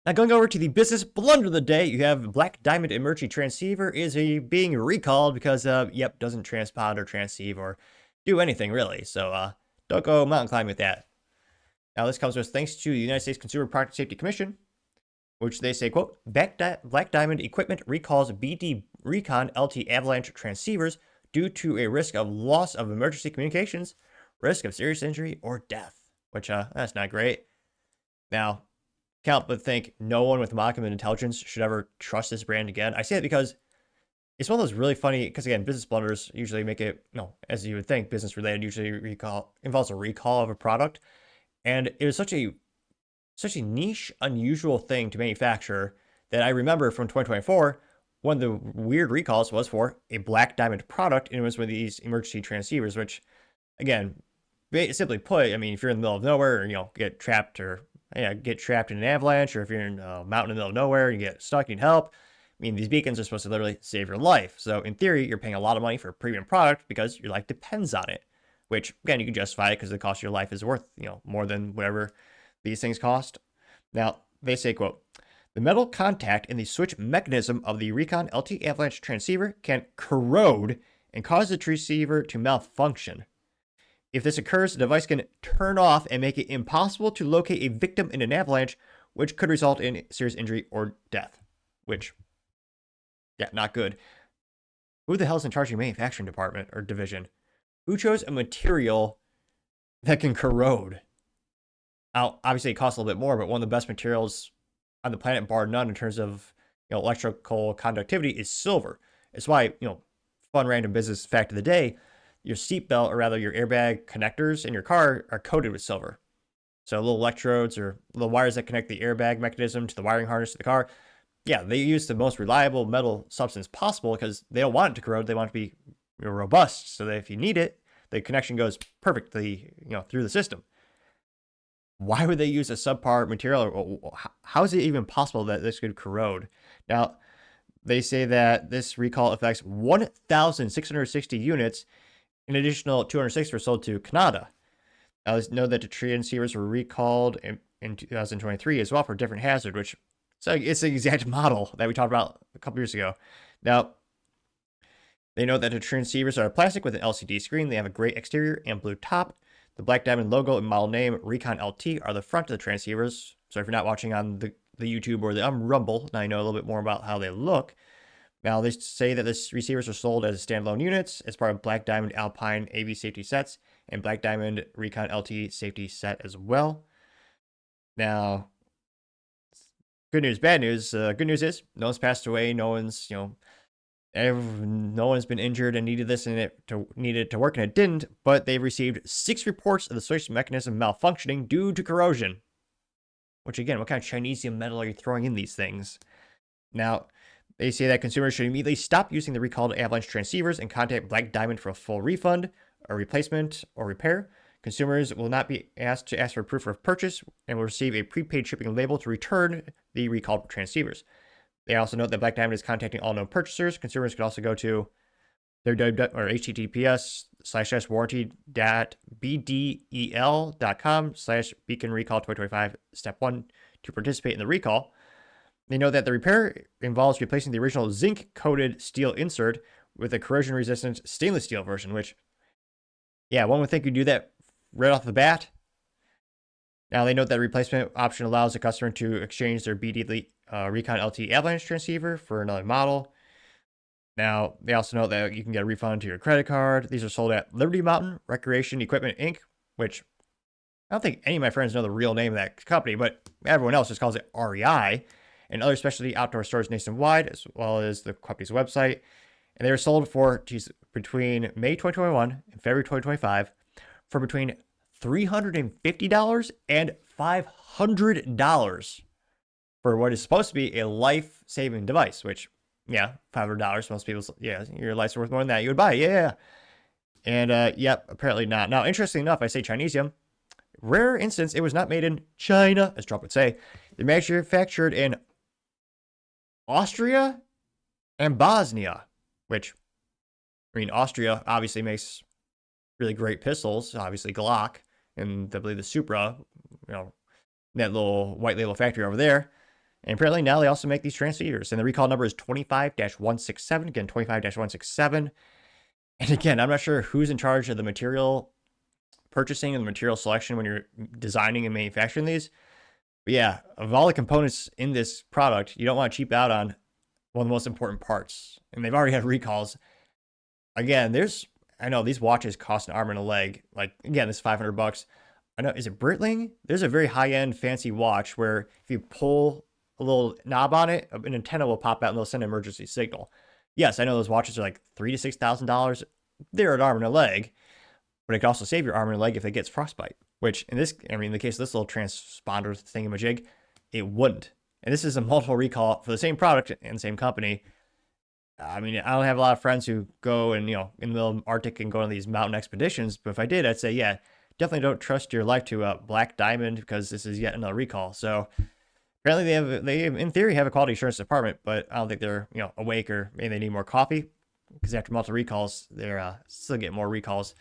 Now going over to the business blunder of the day, you have Black Diamond Emergency Transceiver is being recalled because, doesn't transpond or transceive or do anything really. So don't go mountain climbing with that. Now this comes to us thanks to the United States Consumer Product Safety Commission, which they say, quote, Black Diamond equipment recalls BD Recon LT avalanche transceivers due to a risk of loss of emergency communications, risk of serious injury, or death, which, that's not great. Now, can't but think no one with modicum of intelligence should ever trust this brand again. I say it because it's one of those really funny, because again, business blunders usually make it, as you would think, business related usually involves a recall of a product. And it was such a niche, unusual thing to manufacture that I remember from 2024, one of the weird recalls was for a Black Diamond product, and it was with these emergency transceivers, which, again, simply put, I mean, if you're in the middle of nowhere, get trapped in an avalanche, or if you're in a mountain in the middle of nowhere, you get stuck, you need help. I mean, these beacons are supposed to literally save your life. So in theory, you're paying a lot of money for a premium product because your life depends on it, which again, you can justify it because the cost of your life is worth, more than whatever these things cost. Now, they say, quote, the metal contact in the switch mechanism of the Recon LT avalanche transceiver can corrode and cause the transceiver to malfunction. If this occurs, the device can turn off and make it impossible to locate a victim in an avalanche, which could result in serious injury or death. Which, yeah, not good. Who the hell is in charge of your manufacturing department or division? Who chose a material that can corrode? Now, obviously, it costs a little bit more, but one of the best materials on the planet, bar none, in terms of electrical conductivity, is silver. It's why, fun random business fact of the day, your seatbelt, or rather your airbag connectors in your car, are coated with silver. So little electrodes or little wires that connect the airbag mechanism to the wiring harness to the car, yeah, they use the most reliable metal substance possible because they don't want it to corrode. They want it to be robust so that if you need it, the connection goes perfectly, through the system. Why would they use a subpar material? How is it even possible that this could corrode? Now, they say that this recall affects 1,660 units. An additional 206 were sold to Canada. Now, let's know that the transceivers were recalled in 2023 as well for a different hazard, which it's the exact model that we talked about a couple years ago. Now, they know that the transceivers are plastic with an LCD screen. They have a gray exterior and blue top. The Black Diamond logo and model name Recon LT are the front of the transceivers. So if you're not watching on the YouTube or the Rumble, now you know a little bit more about how they look. Now, they say that the receivers are sold as standalone units as part of Black Diamond Alpine AV safety sets and Black Diamond Recon LT safety set as well. Now, good news, bad news. Good news is no one's passed away. No one's, no one's been injured and needed it to work, and it didn't. But they've received 6 reports of the switch mechanism malfunctioning due to corrosion. Which again, what kind of Chinesium metal are you throwing in these things? Now, they say that consumers should immediately stop using the recalled avalanche transceivers and contact Black Diamond for a full refund, a replacement, or repair. Consumers will not be asked to ask for proof of purchase and will receive a prepaid shipping label to return the recalled transceivers. They also note that Black Diamond is contacting all known purchasers. Consumers could also go to their https://warranty.bdel.com/beacon recall 2025 step 1 to participate in the recall. They know that the repair involves replacing the original zinc-coated steel insert with a corrosion-resistant stainless steel version, which, yeah, one would think you'd do that right off the bat. Now, they note that replacement option allows the customer to exchange their BD Recon LT avalanche transceiver for another model. Now, they also note that you can get a refund to your credit card. These are sold at Liberty Mountain Recreation Equipment, Inc., which I don't think any of my friends know the real name of that company, but everyone else just calls it REI, and other specialty outdoor stores nationwide, as well as the company's website. And they were sold for between May 2021 and February 2025 for between $350 and $500 for what is supposed to be a life-saving device, which, yeah, $500, most people, yeah, your life's worth more than that, you would buy it, yeah. And, yep, apparently not. Now, interestingly enough, I say Chinesium. Rare instance, it was not made in China, as Trump would say. They're manufactured in Austria and Bosnia, which, I mean, Austria obviously makes really great pistols, obviously Glock, and I believe the Supra, that little white label factory over there. And apparently now they also make these transceivers. And the recall number is 25-167. Again, 25-167. And again, I'm not sure who's in charge of the material purchasing and the material selection when you're designing and manufacturing these. But yeah, of all the components in this product, you don't want to cheap out on one of the most important parts. And they've already had recalls. Again, I know these watches cost an arm and a leg. Like, again, this is $500. I know, is it Breitling? There's a very high-end fancy watch where if you pull a little knob on it, an antenna will pop out and they'll send an emergency signal. Yes, I know those watches are like $3,000 to $6,000. They're an arm and a leg, but it can also save your arm and a leg if it gets frostbite. Which in the case of this little transponder thingamajig, it wouldn't. And this is a multiple recall for the same product and the same company. I mean, I don't have a lot of friends who go and, in the middle of Arctic and go on these mountain expeditions. But if I did, I'd say, yeah, definitely don't trust your life to Black Diamond because this is yet another recall. So apparently they in theory have a quality assurance department, but I don't think they're, awake, or maybe they need more coffee because after multiple recalls, they're still getting more recalls.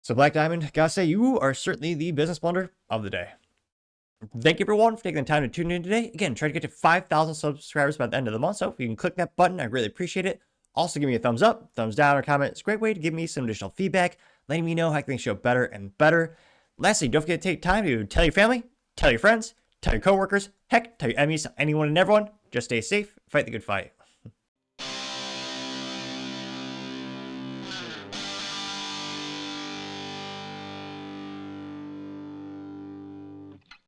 So Black Diamond, gotta say, you are certainly the business blunder of the day. Thank you everyone for taking the time to tune in today. Again, try to get to 5,000 subscribers by the end of the month. So if you can click that button, I'd really appreciate it. Also, give me a thumbs up, thumbs down, or comment. It's a great way to give me some additional feedback, letting me know how I can make the show better and better. Lastly, don't forget to take time to tell your family, tell your friends, tell your coworkers, heck, tell your enemies, anyone and everyone. Just stay safe, fight the good fight.